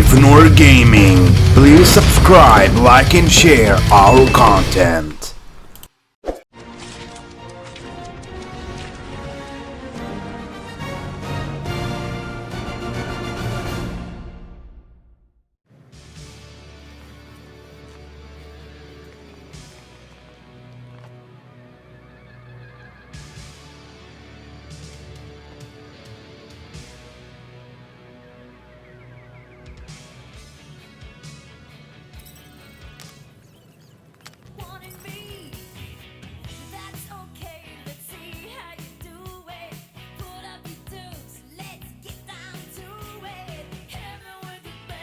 NathanOr Gaming. Please subscribe, like and share our content.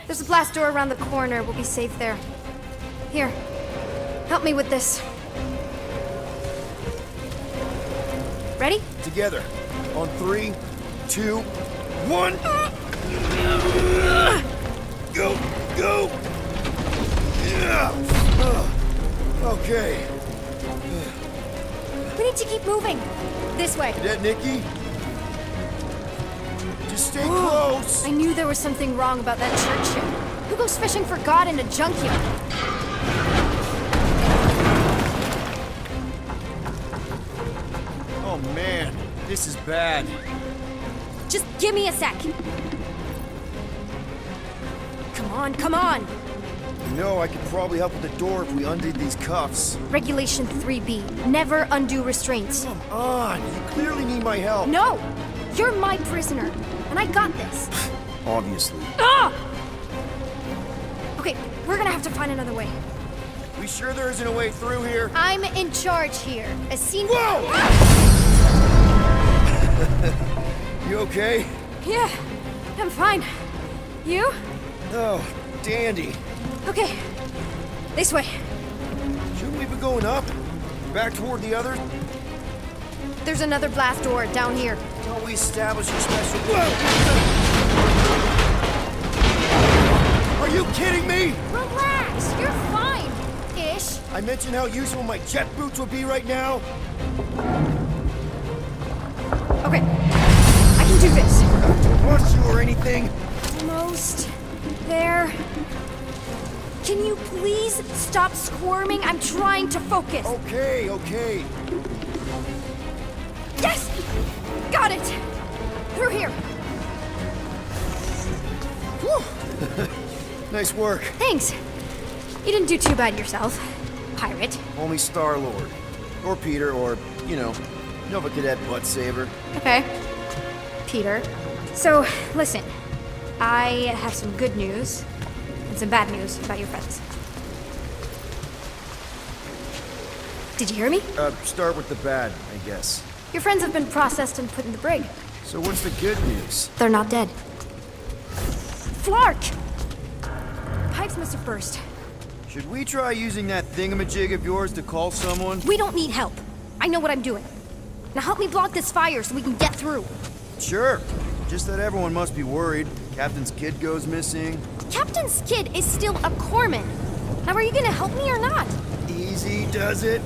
There's a blast door around the corner. We'll be safe there. Here, help me with this. Ready? Together. On 3, 2, 1. Go, go. Okay. We need to keep moving. This way. Cadet Nikki? Just stay close. I knew there was something wrong about that church ship. Who goes fishing for God in a junkyard? Oh man, this is bad. Just give me a sec. Come on, come on. You know, I could probably help with the door if we undid these cuffs. Regulation 3B. Never undo restraints. Come on, you clearly need my help. No! You're my prisoner, and I got this. Obviously. Ah! Okay, we're gonna have to find another way. We sure there isn't a way through here? I'm in charge here. As seen. Whoa! You okay? Yeah, I'm fine. You? Oh, dandy. Okay, this way. Shouldn't we be going up? Back toward the others? There's another blast door down here. Don't we establish a special... Whoa! Are you kidding me? Relax, you're fine. Ish. I mentioned how useful my jet boots would be right now. Okay, I can do this. Rush you or anything? Almost there. Can you please stop squirming? I'm trying to focus. Okay, okay. Yes! Got it! Through here. Whew. Nice work. Thanks. You didn't do too bad yourself, pirate. Only Star-Lord. Or Peter, or, you know, Nova Cadet Butt Saber. Okay. Peter. So, listen. I have some good news and some bad news about your friends. Did you hear me? Start with the bad, I guess. Your friends have been processed and put in the brig. So what's the good news? They're not dead. Flark! Pipes must have burst. Should we try using that thingamajig of yours to call someone? We don't need help. I know what I'm doing. Now help me block this fire so we can get through. Sure. Just that everyone must be worried. Captain's kid goes missing. Captain's kid is still a corpsman. Now are you gonna help me or not? Easy does it.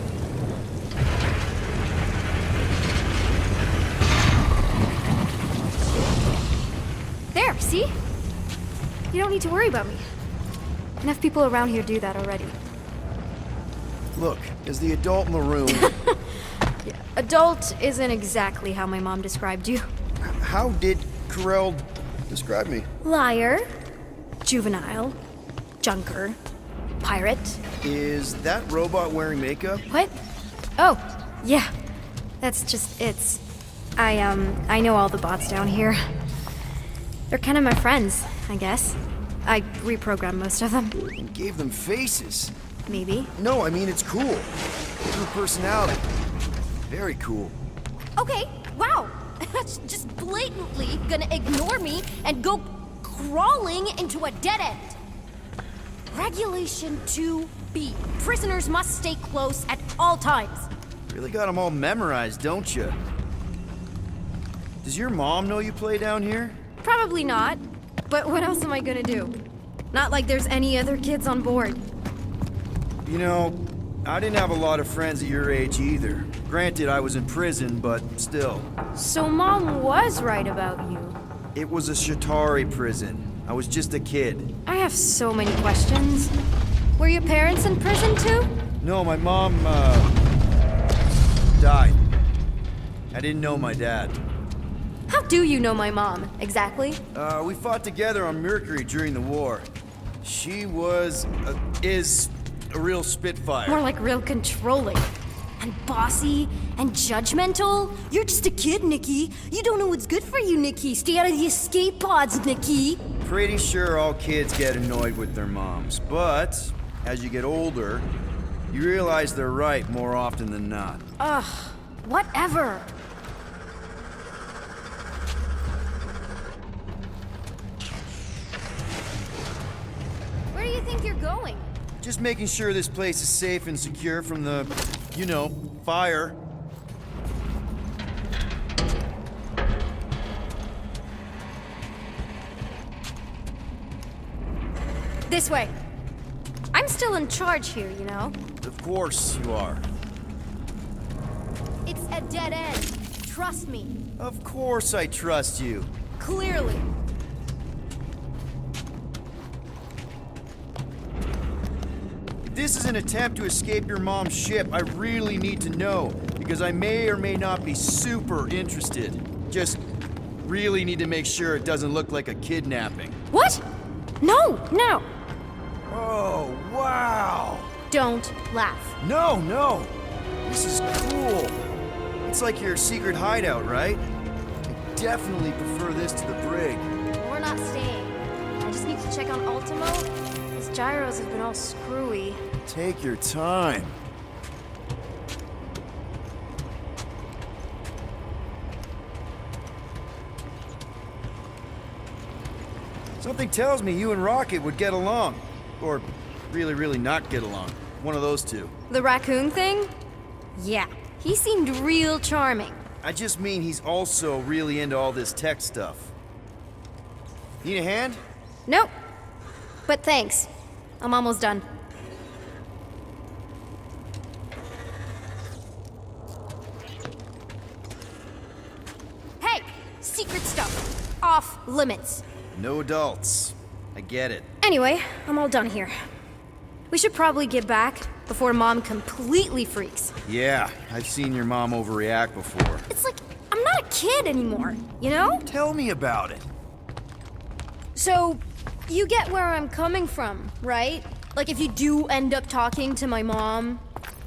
There, see? You don't need to worry about me. Enough people around here do that already. Look, as the adult in the room... Yeah, adult isn't exactly how my mom described you. How did Ko-Rel describe me? Liar, juvenile, junker, pirate. Is that robot wearing makeup? What? Oh, yeah. That's just it. I know all the bots down here. They're kind of my friends, I guess. I reprogrammed most of them. And gave them faces. Maybe. No, I mean, it's cool. True personality. Very cool. Okay, wow. That's just blatantly gonna ignore me and go crawling into a dead end. Regulation 2B. Prisoners must stay close at all times. Really got them all memorized, don't you? Does your mom know you play down here? Probably not. But what else am I gonna do? Not like there's any other kids on board. You know, I didn't have a lot of friends at your age either. Granted, I was in prison, but still. So Mom was right about you. It was a Chitauri prison. I was just a kid. I have so many questions. Were your parents in prison too? No, my mom, died. I didn't know my dad. How do you know my mom, exactly? We fought together on Mercury during the war. She is a real spitfire. More like real controlling. And bossy and judgmental. You're just a kid, Nikki. You don't know what's good for you, Nikki. Stay out of the escape pods, Nikki. Pretty sure all kids get annoyed with their moms, but as you get older, you realize they're right more often than not. Ugh, whatever. Where do you think you're going? Just making sure this place is safe and secure from the, you know, fire. This way. I'm still in charge here, you know? Of course you are. It's a dead end. Trust me. Of course I trust you. Clearly. If this is an attempt to escape your mom's ship, I really need to know, because I may or may not be super interested. Just really need to make sure it doesn't look like a kidnapping. What? No, no. Oh, wow! Don't laugh. No, no! This is cool. It's like your secret hideout, right? I definitely prefer this to the brig. We're not staying. I just need to check on Ultimo. His gyros have been all screwy. Take your time. Something tells me you and Rocket would get along. Or really, really not get along. One of those two. The raccoon thing? Yeah, he seemed real charming. I just mean he's also really into all this tech stuff. Need a hand? Nope. But thanks. I'm almost done. Hey! Secret stuff. Off limits. No adults. I get it. Anyway, I'm all done here. We should probably get back before Mom completely freaks. Yeah, I've seen your mom overreact before. It's like, I'm not a kid anymore, you know? Tell me about it. So, you get where I'm coming from, right? Like if you do end up talking to my mom,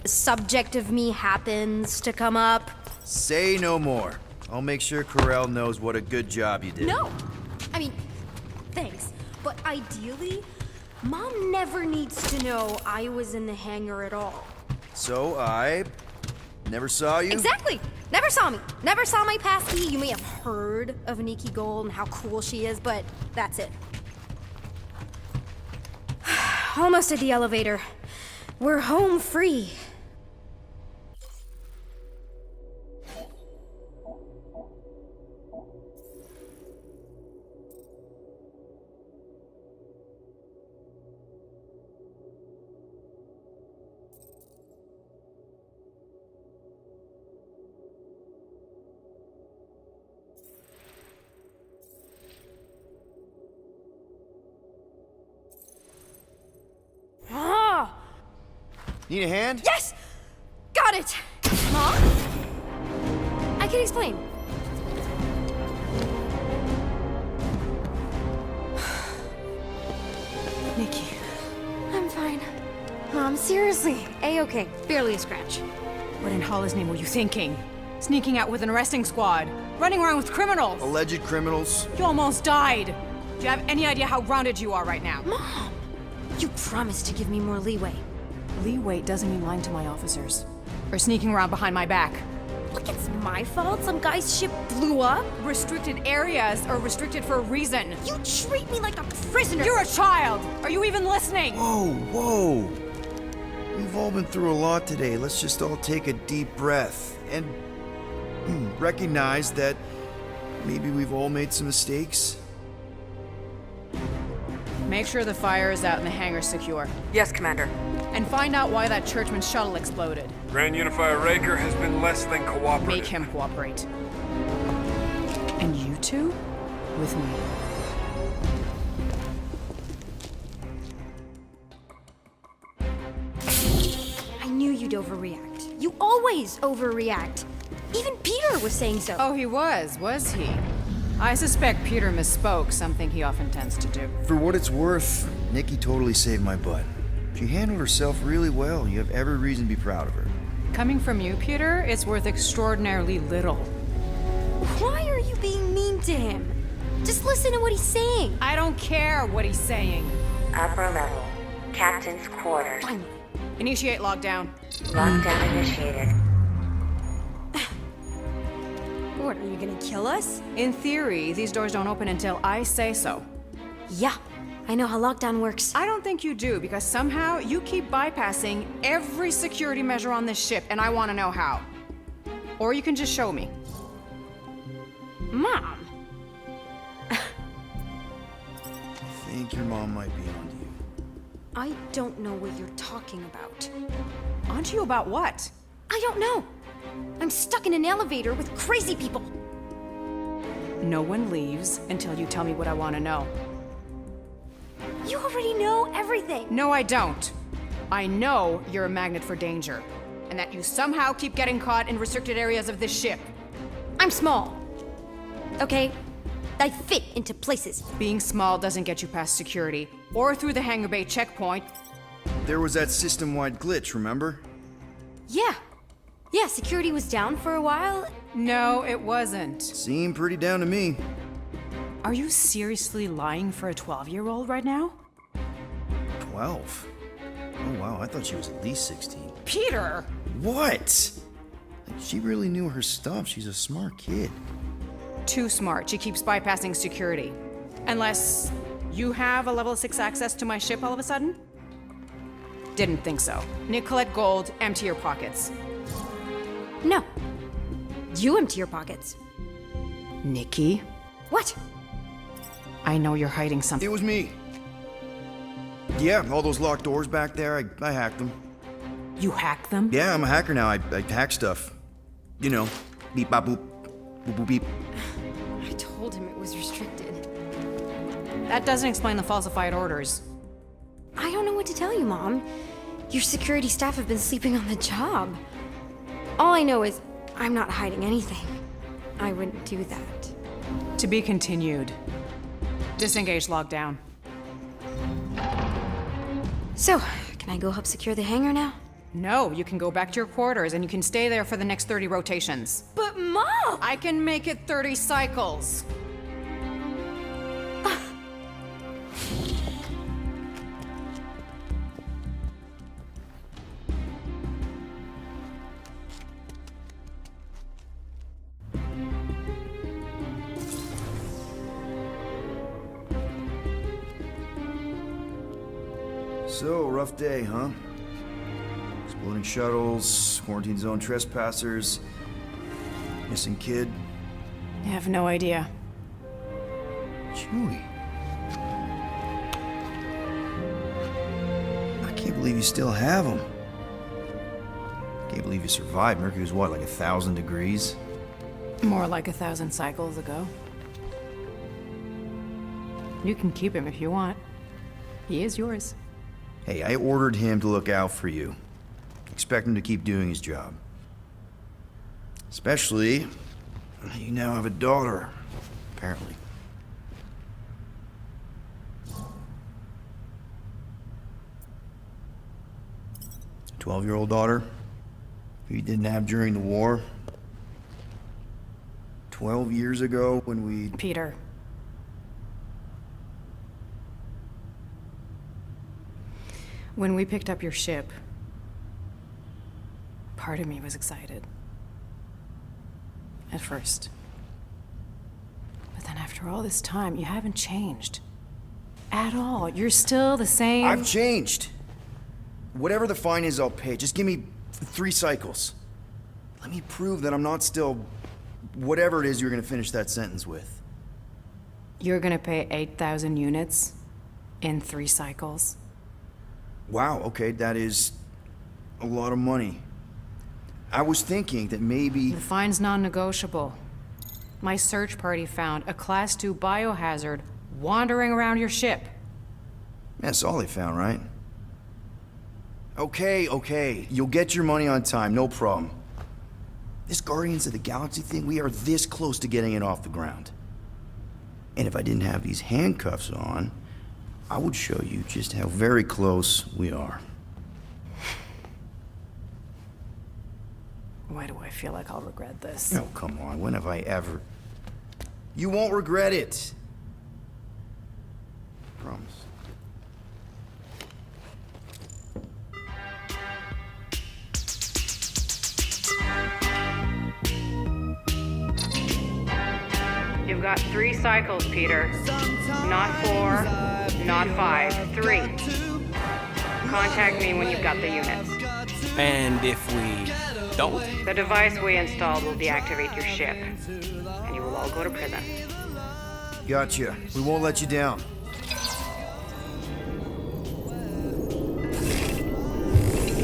the subject of me happens to come up. Say no more. I'll make sure Ko-Rel knows what a good job you did. No! I mean, thanks. But ideally, Mom never needs to know I was in the hangar at all. So I never saw you? Exactly! Never saw me. Never saw my passkey. You may have heard of Nikki Gold and how cool she is, but that's it. Almost at the elevator. We're home free. Need a hand? Yes! Got it! Mom? I can explain. Nikki. I'm fine. Mom, seriously. A-okay. Barely a scratch. What in Hala's name were you thinking? Sneaking out with an arresting squad? Running around with criminals? Alleged criminals? You almost died! Do you have any idea how grounded you are right now? Mom! You promised to give me more leeway. Leeway doesn't mean lying to my officers. Or sneaking around behind my back. Look, it's my fault some guy's ship blew up. Restricted areas are restricted for a reason. You treat me like a prisoner. You're a child! Are you even listening? Whoa, whoa. We've all been through a lot today. Let's just all take a deep breath and recognize that maybe we've all made some mistakes. Make sure the fire is out and the hangar's secure. Yes, Commander. And find out why that churchman's shuttle exploded. Grand Unifier Raker has been less than cooperative. Make him cooperate. And you two? with me. I knew you'd overreact. You always overreact. Even Peter was saying so. Oh, he was he? I suspect Peter misspoke, something he often tends to do. For what it's worth, Nikki totally saved my butt. She handled herself really well. You have every reason to be proud of her. Coming from you, Peter, it's worth extraordinarily little. Why are you being mean to him? Just listen to what he's saying. I don't care what he's saying. Upper level. Captain's quarters. Finally. Initiate lockdown. Lockdown initiated. What, are you gonna kill us? In theory, these doors don't open until I say so. Yeah, I know how lockdown works. I don't think you do, because somehow you keep bypassing every security measure on this ship, and I want to know how. Or you can just show me. Mom! I think your mom might be onto you. I don't know what you're talking about. Onto you about what? I don't know. I'm stuck in an elevator with crazy people. No one leaves until you tell me what I want to know. You already know everything. No, I don't. I know you're a magnet for danger, and that you somehow keep getting caught in restricted areas of this ship. I'm small. Okay? I fit into places. Being small doesn't get you past security, or through the hangar bay checkpoint. There was that system-wide glitch, remember? Yeah. Yeah, security was down for a while. No, it wasn't. Seemed pretty down to me. Are you seriously lying for a 12-year-old right now? 12? Oh wow, I thought she was at least 16. Peter! What? She really knew her stuff. She's a smart kid. Too smart. She keeps bypassing security. Unless you have a level 6 access to my ship all of a sudden? Didn't think so. Nicolette Gold, empty your pockets. No. You empty your pockets. Nikki? What? I know you're hiding something. It was me. Yeah, all those locked doors back there, I hacked them. You hacked them? Yeah, I'm a hacker now. I hack stuff. You know, beep bop boop, boop boop beep. I told him it was restricted. That doesn't explain the falsified orders. I don't know what to tell you, Mom. Your security staff have been sleeping on the job. All I know is I'm not hiding anything. I wouldn't do that. To be continued. Disengage lockdown. So, can I go help secure the hangar now? No, you can go back to your quarters and you can stay there for the next 30 rotations. But Mom! I can make it 30 cycles. So, rough day, huh? Exploding shuttles, quarantine zone trespassers, missing kid. I have no idea. Chewie. I can't believe you still have him. Can't believe you survived. Mercury was what, like 1,000 degrees? More like 1,000 cycles ago. You can keep him if you want. He is yours. Hey, I ordered him to look out for you. Expect him to keep doing his job. Especially, you now have a daughter, apparently. 12-year-old daughter who you didn't have during the war. 12 years ago when we... Peter. When we picked up your ship, part of me was excited. At first. But then after all this time, you haven't changed. At all. You're still the same... I've changed. Whatever the fine is, I'll pay. Just give me 3 cycles. Let me prove that I'm not still... whatever it is you're gonna finish that sentence with. You're gonna pay 8,000 units in 3 cycles? Wow, okay, that is a lot of money. I was thinking that maybe... The fine's non-negotiable. My search party found a Class 2 biohazard wandering around your ship. That's all they found, right? Okay. You'll get your money on time, no problem. This Guardians of the Galaxy thing, we are this close to getting it off the ground. And if I didn't have these handcuffs on, I would show you just how very close we are. Why do I feel like I'll regret this? Oh, come on, when have I ever... You won't regret it. Promise. You've got 3 cycles, Peter. Not 4, not 5, 3. Contact me when you've got the units. And if we don't? The device we installed will deactivate your ship, and you will all go to prison. Gotcha. We won't let you down.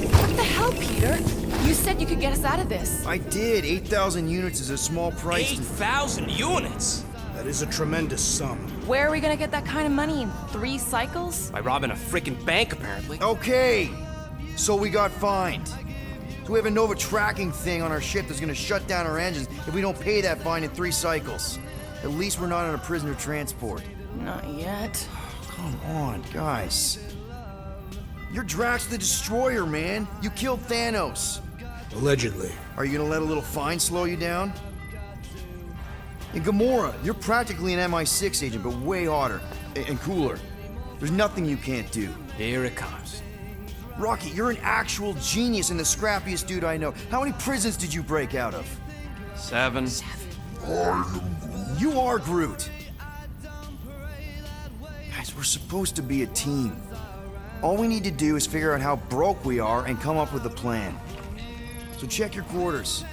What the hell, Peter? You said you could get us out of this. I did. 8,000 units is a small price to... 8,000 units? That is a tremendous sum. Where are we gonna get that kind of money in 3 cycles? By robbing a freaking bank, apparently. Okay, so we got fined. So we have a Nova tracking thing on our ship that's gonna shut down our engines if we don't pay that fine in 3 cycles. At least we're not on a prisoner transport. Not yet. Come on, guys. You're Drax the Destroyer, man. You killed Thanos. Allegedly. Are you gonna let a little fine slow you down? And Gamora, you're practically an MI6 agent, but way hotter and cooler. There's nothing you can't do. Here it comes. Rocky, you're an actual genius and the scrappiest dude I know. How many prisons did you break out of? 7. You are Groot. Guys, we're supposed to be a team. All we need to do is figure out how broke we are and come up with a plan. So check your quarters.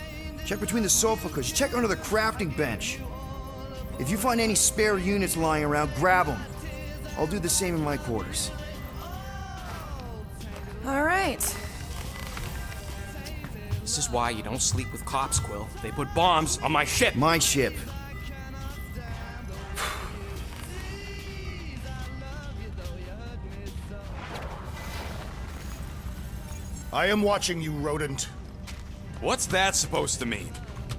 Check between the sofa cushions. Check under the crafting bench. If you find any spare units lying around, grab them. I'll do the same in my quarters. All right. This is why you don't sleep with cops, Quill. They put bombs on my ship. My ship. I am watching you, rodent. What's that supposed to mean?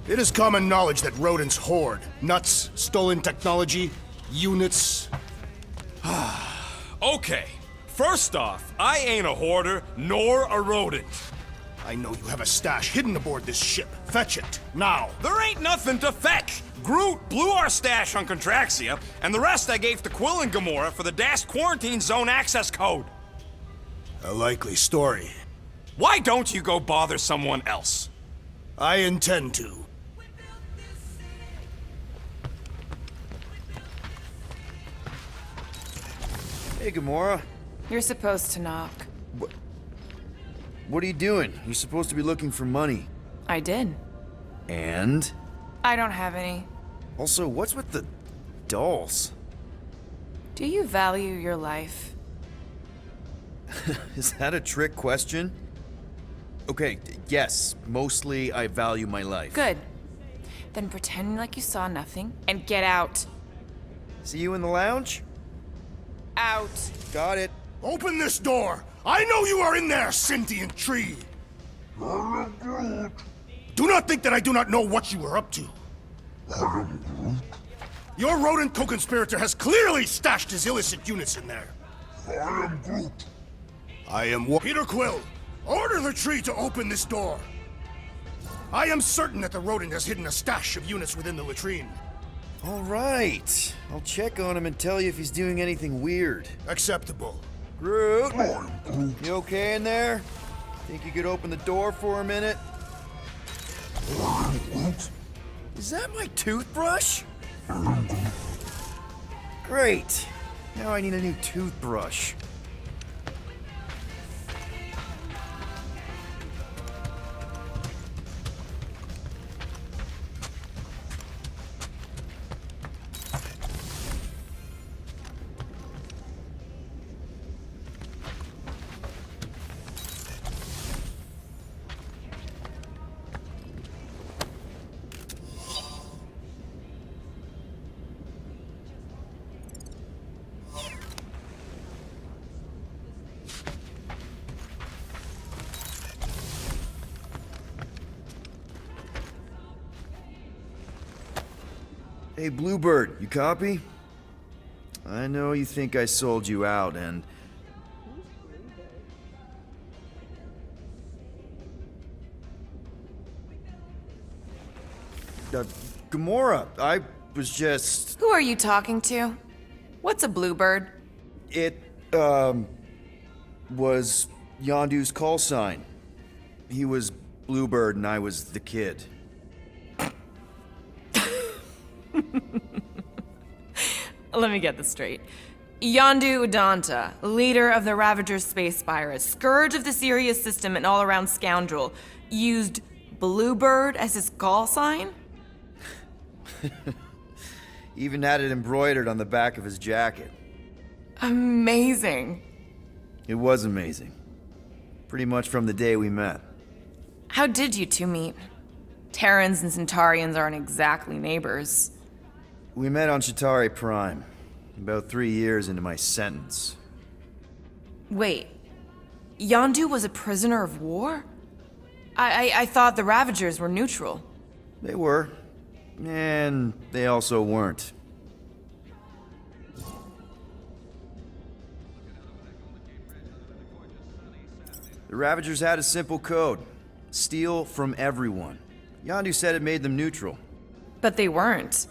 It is common knowledge that rodents hoard nuts, stolen technology, units. Okay, first off, I ain't a hoarder nor a rodent. I know you have a stash hidden aboard this ship. Fetch it, now. There ain't nothing to fetch. Groot blew our stash on Contraxia, and the rest I gave to Quill and Gamora for the DAS quarantine zone access code. A likely story. Why don't you go bother someone else? I intend to. Hey, Gamora. You're supposed to knock. What are you doing? You're supposed to be looking for money. I did. And? I don't have any. Also, what's with the dolls? Do you value your life? Is that a trick question? Okay, yes, mostly I value my life. Good. Then pretend like you saw nothing and get out. See you in the lounge? Out. Got it. Open this door! I know you are in there, sentient tree! Do not think that I do not know what you are up to. Your rodent co-conspirator has clearly stashed his illicit units in there. I am Groot. I am Peter Quill. Order the tree to open this door. I am certain that the rodent has hidden a stash of units within the latrine. All right. I'll check on him and tell you if he's doing anything weird. Acceptable. Groot, you okay in there? Think you could open the door for a minute? Is that my toothbrush? Great. Now I need a new toothbrush. Hey, Bluebird, you copy? I know you think I sold you out, and... Gamora, I was just... Who are you talking to? What's a bluebird? It, was Yondu's call sign. He was Bluebird and I was the kid. Let me get this straight. Yondu Udanta, leader of the Ravager's space virus, scourge of the Sirius system and all-around scoundrel, used Bluebird as his call sign? Even had it embroidered on the back of his jacket. Amazing. It was amazing. Pretty much from the day we met. How did you two meet? Terrans and Centaurians aren't exactly neighbors. We met on Chitauri Prime, about 3 years into my sentence. Wait, Yondu was a prisoner of war? I thought the Ravagers were neutral. They were. And they also weren't. The Ravagers had a simple code. Steal from everyone. Yondu said it made them neutral. But they weren't.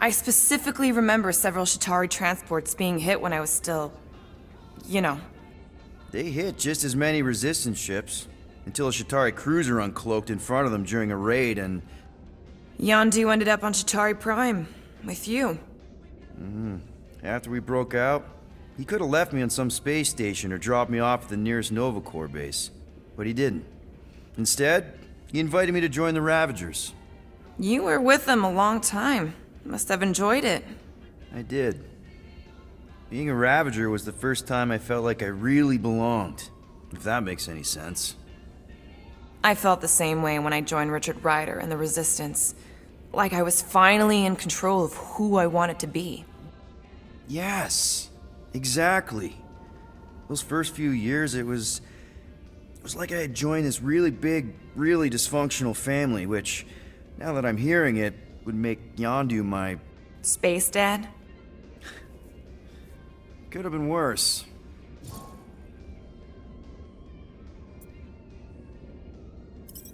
I specifically remember several Chitauri transports being hit when I was still... you know. They hit just as many resistance ships, until a Chitauri cruiser uncloaked in front of them during a raid and... Yondu ended up on Chitauri Prime, with you. After we broke out, he could have left me on some space station or dropped me off at the nearest Nova Corps base. But he didn't. Instead, he invited me to join the Ravagers. You were with them a long time. Must have enjoyed it. I did. Being a Ravager was the first time I felt like I really belonged, if that makes any sense. I felt the same way when I joined Richard Ryder and the Resistance. Like I was finally in control of who I wanted to be. Yes, exactly. Those first few years, it was like I had joined this really big, really dysfunctional family, which, now that I'm hearing it, would make Yondu my... Space Dad? Could have been worse.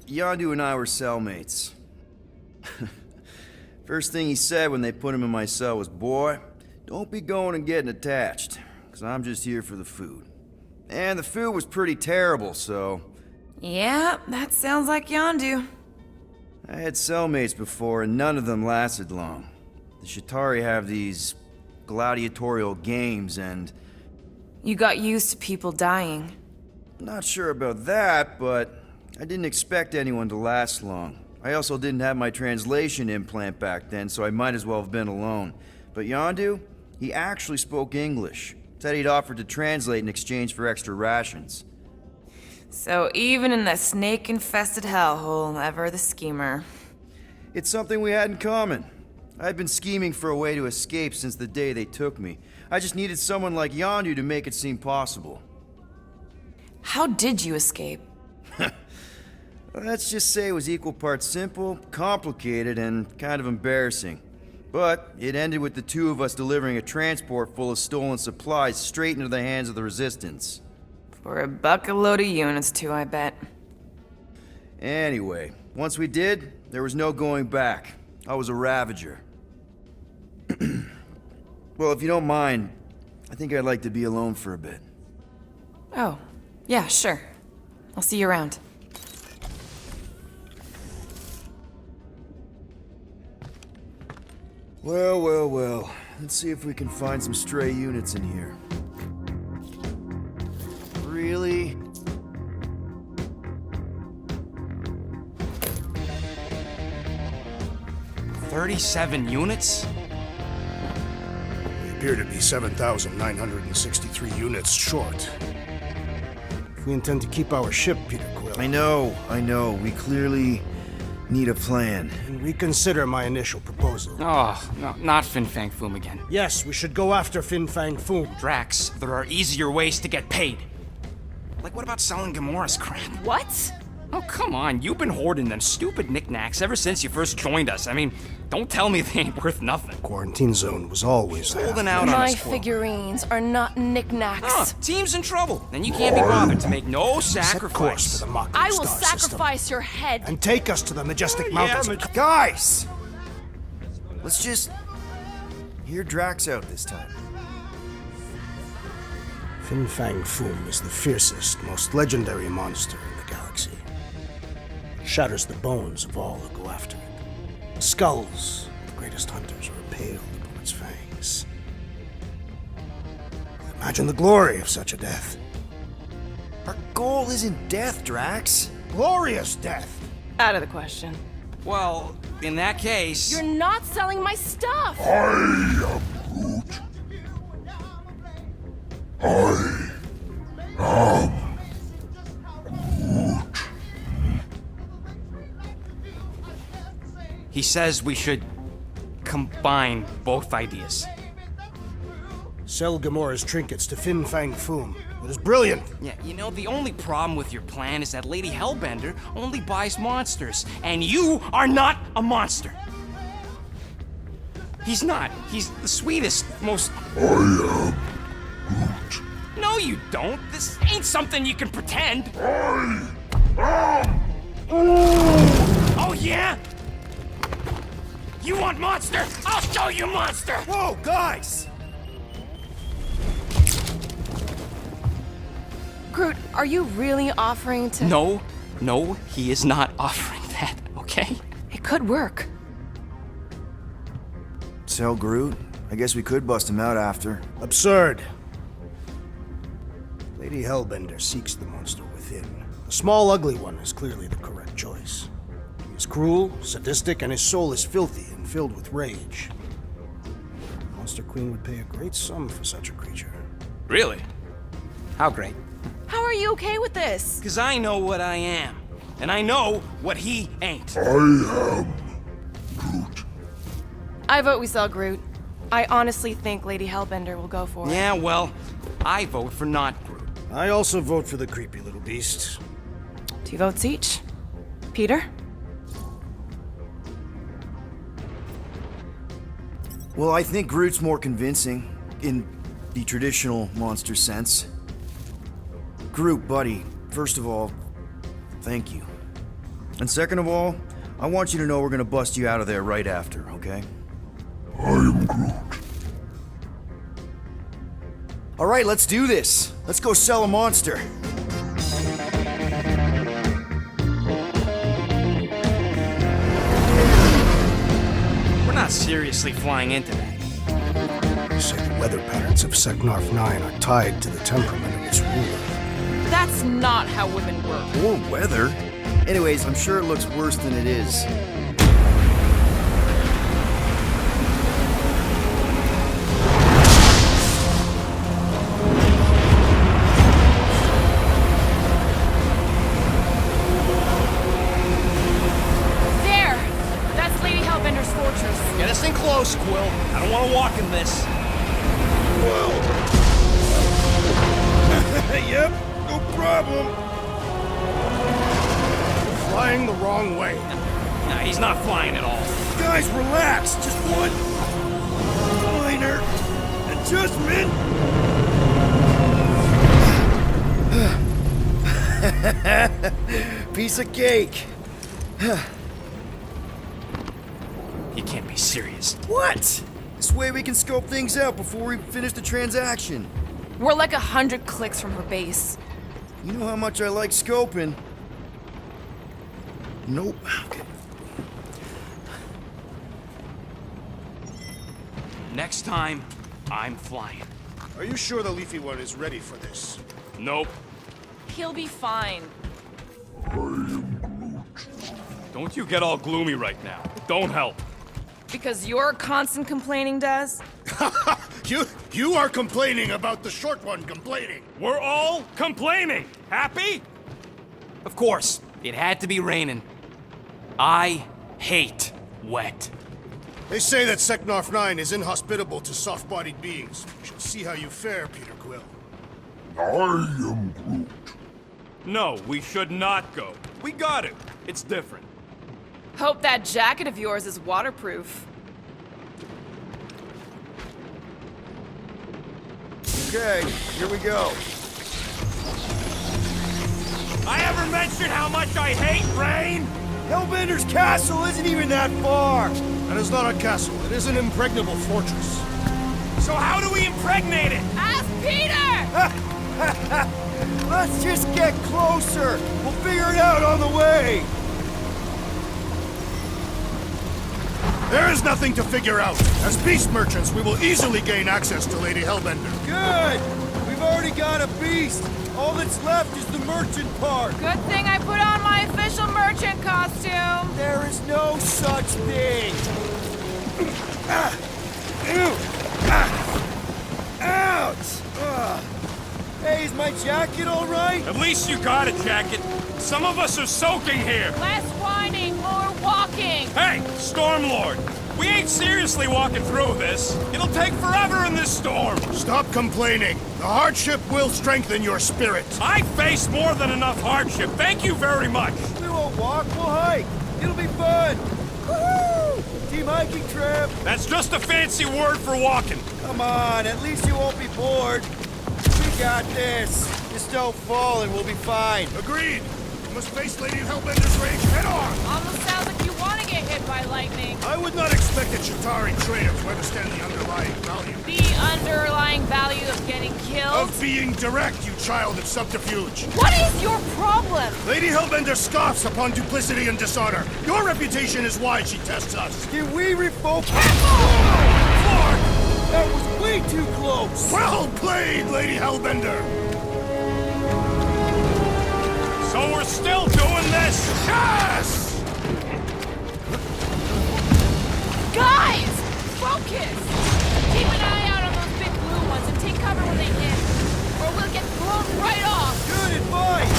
Yondu and I were cellmates. First thing he said when they put him in my cell was, "Boy, don't be going and getting attached, because I'm just here for the food." And the food was pretty terrible, so... Yeah, that sounds like Yondu. I had cellmates before, and none of them lasted long. The Chitauri have these gladiatorial games, and... You got used to people dying. Not sure about that, but I didn't expect anyone to last long. I also didn't have my translation implant back then, so I might as well have been alone. But Yondu, he actually spoke English. Said he'd offered to translate in exchange for extra rations. So even in that snake-infested hellhole, ever the schemer. It's something we had in common. I'd been scheming for a way to escape since the day they took me. I just needed someone like Yondu to make it seem possible. How did you escape? Let's just say it was equal parts simple, complicated, and kind of embarrassing. But it ended with the two of us delivering a transport full of stolen supplies straight into the hands of the Resistance. For a bucket-load of units too, I bet. Anyway, once we did, there was no going back. I was a Ravager. Well, if you don't mind, I think I'd like to be alone for a bit. Oh, yeah, sure. I'll see you around. Well, well, well. Let's see if we can find some stray units in here. Really? $37 units? We appear to be 7,963 units short. If we intend to keep our ship, Peter Quill, I know. We clearly need a plan. and reconsider my initial proposal. Oh, no, not Fin Fang Foom again. Yes, we should go after Fin Fang Foom. Drax, there are easier ways to get paid. Like, what about selling Gamora's crap? What? Oh, come on. You've been hoarding them stupid knickknacks ever since you first joined us. I mean, don't tell me they ain't worth nothing. Quarantine zone was always there. Holding out on My us, Quill. figurines are not knickknacks. Team's in trouble, and you can't be bothered to make no Set course sacrifice. for the Mockery I will Star system. sacrifice your head. And take us to the majestic mountains. Guys! Let's just hear Drax out this time. Fin Fang Foom is the fiercest, most legendary monster in the galaxy. It shatters the bones of all who go after it. The skulls of the greatest hunters are impaled upon its fangs. Imagine the glory of such a death. Our goal isn't death, Drax. Glorious death! Out of the question. Well, in that case... You're not selling my stuff! He says we should combine both ideas. Sell Gamora's trinkets to Fin Fang Foom. It is brilliant. Yeah, you know, the only problem with your plan is that Lady Hellbender only buys monsters, and you are not a monster. He's not. He's the sweetest, most... No, you don't. This ain't something you can pretend. Oh, yeah? You want monster? I'll show you monster! Whoa, guys! Groot, are you really offering to... No, he is not offering that, okay? It could work. Sell Groot? I guess we could bust him out after. Absurd. Lady Hellbender seeks the monster within. The small, ugly one is clearly the correct choice. He is cruel, sadistic, and his soul is filthy and filled with rage. The Monster Queen would pay a great sum for such a creature. Really? How great? How are you okay with this? Because I know what I am, and I know what he ain't. I vote we sell Groot. I honestly think Lady Hellbender will go for it. Yeah, well, I vote for not Groot. I also vote for the creepy little beast. 2 votes each. Peter? Well, I think Groot's more convincing, in the traditional monster sense. Groot, buddy, first of all, thank you. And second of all, I want you to know we're gonna bust you out of there right after, okay? I am Groot. All right, let's do this. Let's go sell a monster. We're not seriously flying into that. They say the weather patterns of Seknarf 9 are tied to the temperament of its ruler. That's not how women work. Or weather. Anyways, I'm sure it looks worse than it is. There! That's Lady Hellbender's fortress. Get us in close, Quill. I don't want to walk in this. Yep, no problem. You're flying the wrong way. Nah, he's not flying at all. Guys, relax. Just one minor adjustment. Piece of cake. You can't be serious. What? This way we can scope things out before we finish the transaction. We're like 100 clicks from her base. You know how much I like scoping. Nope. Okay. Next time, I'm flying. Are you sure the Leafy One is ready for this? Nope. He'll be fine. Don't you get all gloomy right now. It don't help. Because you're constant complaining, Des? You are complaining about the short one complaining. We're all complaining. Happy? Of course, it had to be raining. I hate wet. They say that Seknarf 9 is inhospitable to soft-bodied beings. We shall see how you fare, Peter Quill. No, we should not go. We got it. It's different. Hope that jacket of yours is waterproof. Okay, here we go. I ever mentioned how much I hate rain? Hellbender's castle isn't even that far. That is not a castle. It is an impregnable fortress. So how do we impregnate it? Ask Peter! Let's just get closer. We'll figure it out on the way. There is nothing to figure out. As beast merchants, we will easily gain access to Lady Hellbender. Good. We've already got a beast. All that's left is the merchant part. Good thing I put on my official merchant costume. There is no such thing. Ouch! Hey, is my jacket all right? At least you got a jacket. Some of us are soaking here. Less whining, more walking. Hey, Stormlord! We ain't seriously walking through this. It'll take forever in this storm. Stop complaining. The hardship will strengthen your spirit. I faced more than enough hardship. Thank you very much. We won't walk, we'll hike. It'll be fun. Woohoo! Team hiking trip. That's just a fancy word for walking. Come on, at least you won't be bored. We got this. Just don't fall and we'll be fine. Agreed. You must face Lady Hellbender's rage head on. Almost sounds like you want to get hit by lightning. I would not expect a Chitauri trader to understand the underlying value. The underlying value of getting killed? Of being direct, you child of subterfuge. What is your problem? Lady Hellbender scoffs upon duplicity and dishonor. Your reputation is why she tests us. Can we refocus? Lord! That was way too close. Well played, Lady Hellbender. So we're still doing this? Yes! Guys! Focus! Keep an eye out on those big blue ones and take cover when they hit. Or we'll get blown right off! Good advice!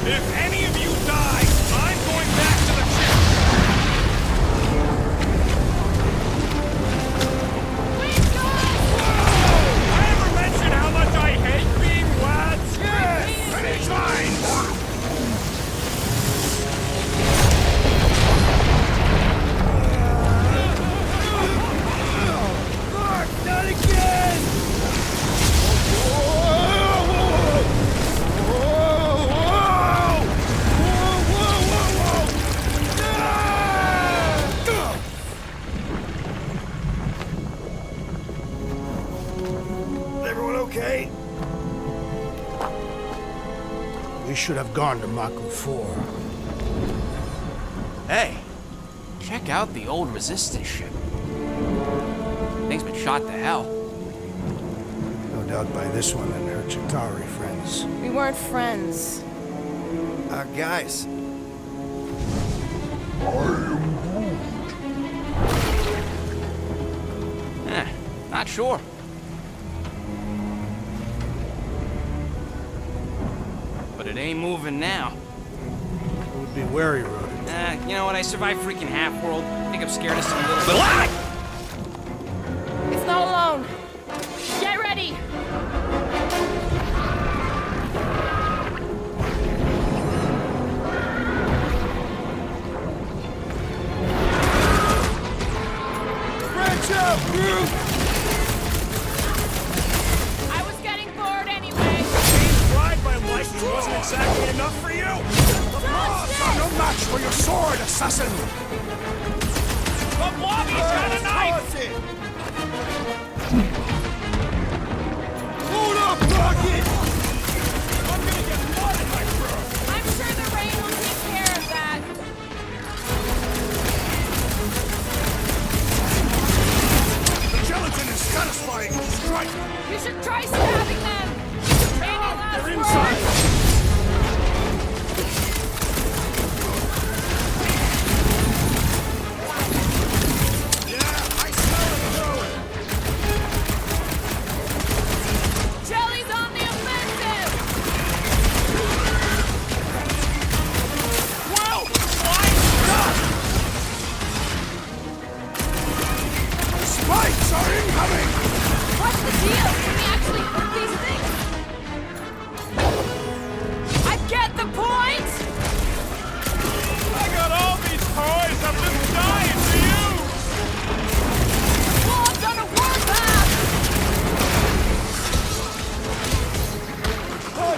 If any of you die, I'm going back to the ship. Please, guys! I ever mention how much I hate being wet? Yes! Anytime! Mark, not again! Everyone okay? We should have gone to Mako 4. Hey, check out the old Resistance ship. Thing's been shot to hell. No doubt by this one and her Chitauri friends. We weren't friends. Guys. Not sure. But it ain't moving now. It would be wary, rodent. You know what? I survived freaking Half-World. I think I'm scared of some little bit. It's not alone. Get ready! Branch out, group! I was getting bored anyway. Being fried by lightning wasn't exactly enough for you. The mobs are no match for your sword, assassin! The Blobby's got a knife! Toss it! Hold up, Rocket! I'm gonna get blood in my throat. I'm sure the rain will take care of that. The gelatin is satisfying. Strike! You should try stabbing them. Any last They're words? inside!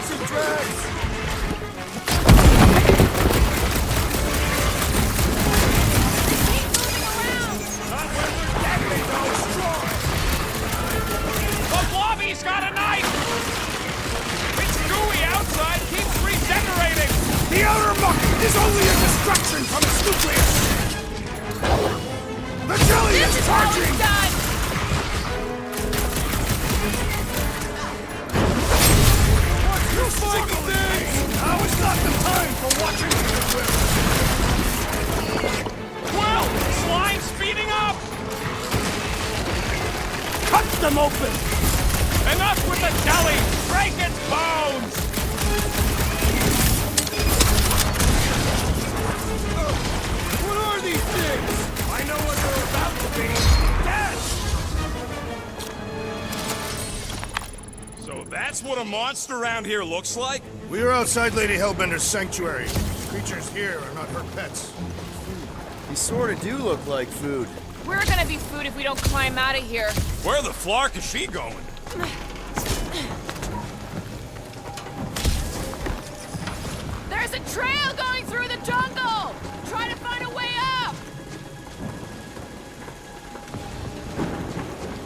some drags! The lobby's got a knife! It's gooey outside, keeps regenerating! The outer muck is only a distraction from its nucleus! The jelly is charging! You fucking things! Now is not the time for watching Peter Quill! Quill! Slime's speeding up! Cut them open! Enough with the jelly! Break its bones! What are these things? I know what they're about to be! Dead! So that's what a monster around here looks like? We are outside Lady Hellbender's sanctuary. Creatures here are not her pets. These sort of do look like food. We're gonna be food if we don't climb out of here. Where the flark is she going? There's a trail going through the jungle! Try to find a way up!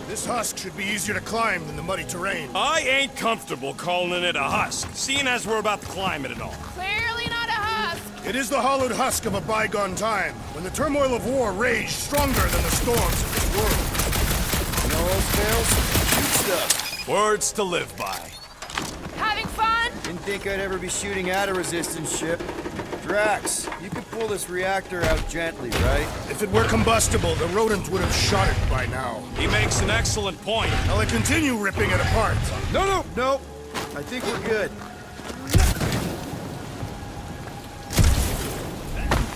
This husk should be easier to climb than the muddy terrain. I ain't comfortable calling it a husk, seeing as we're about to climb it and all. Clearly not a husk! It is the hollowed husk of a bygone time, when the turmoil of war raged stronger than the storms of this world. You know those tales? Shoot stuff. Words to live by. Having fun? Didn't think I'd ever be shooting at a resistance ship. Drax, you could pull this reactor out gently, right? If it were combustible, the rodent would have shot it by now. He makes an excellent point. I'll continue ripping it apart. No. I think we're good.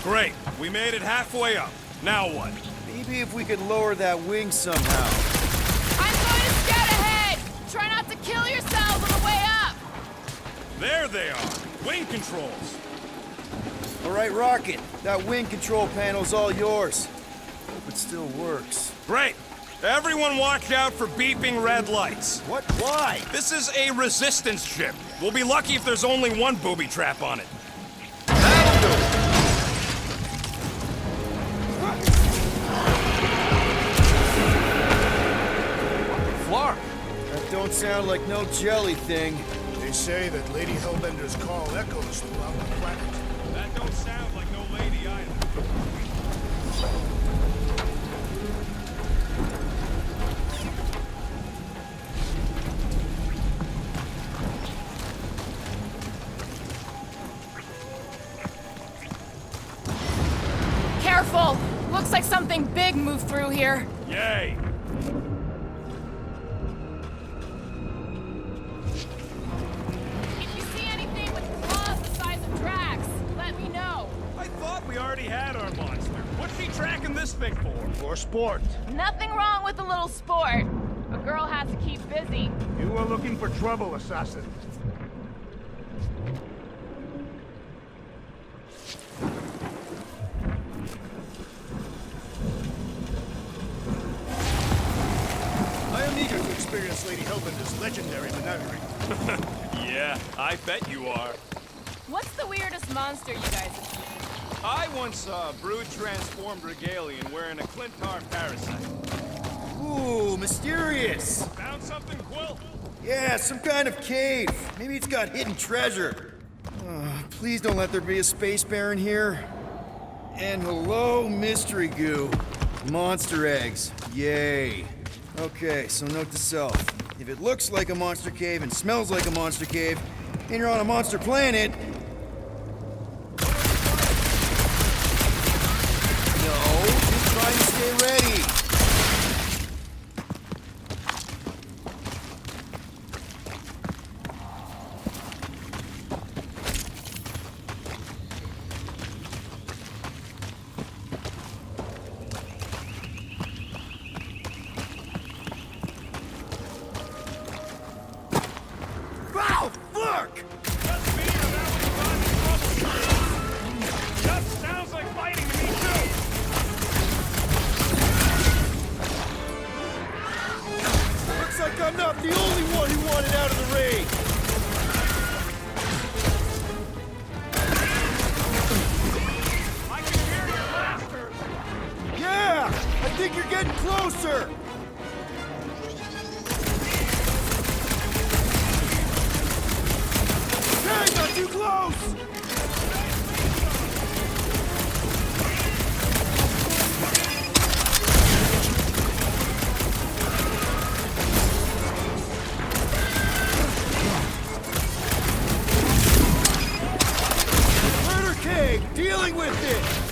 Great, we made it halfway up. Now what? Maybe if we could lower that wing somehow. I'm going to scout ahead! Try not to kill yourselves on the way up! There they are. Wing controls. All right, Rocket. That wing control panel's all yours. Hope it still works. Great. Everyone watch out for beeping red lights. What? Why? This is a resistance ship. We'll be lucky if there's only one booby trap on it. That'll do it. Flark. That don't sound like no jelly thing. They say that Lady Hellbender's call echoes throughout the planet. That don't sound like no lady either. Careful! Looks like something big moved through here. Yay! If you see anything with claws the size of Drax, let me know. I thought we already had our monster. What's she tracking this thing for? For sport. Nothing wrong with a little sport. A girl has to keep busy. You are looking for trouble, assassin. I am eager to experience Lady Hellbender's legendary menagerie. Yeah, I bet you are. What's the weirdest monster you guys have seen? I once saw a brood transformed regalian wearing a Clintar parasite. Ooh, mysterious. Found something, Quill? Yeah, some kind of cave. Maybe it's got hidden treasure. Please don't let there be a space baron here. And hello, mystery goo. Monster eggs. Yay. Okay, so note to self. If it looks like a monster cave and smells like a monster cave, and you're on a monster planet... No, just try and stay ready. Wow, look! Just me or that was causing trouble? Just sounds like fighting to me, too. Too close! Murder Cave! Dealing with it!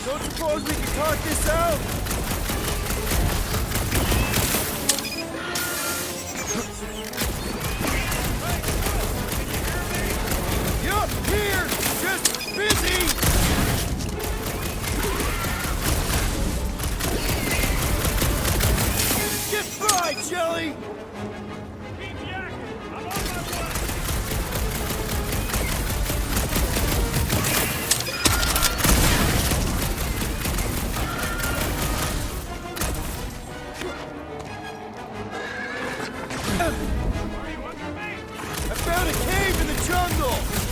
Don't suppose we can talk this out? Yup, here! Just busy! Get by, Jelly! I found a cave in the jungle!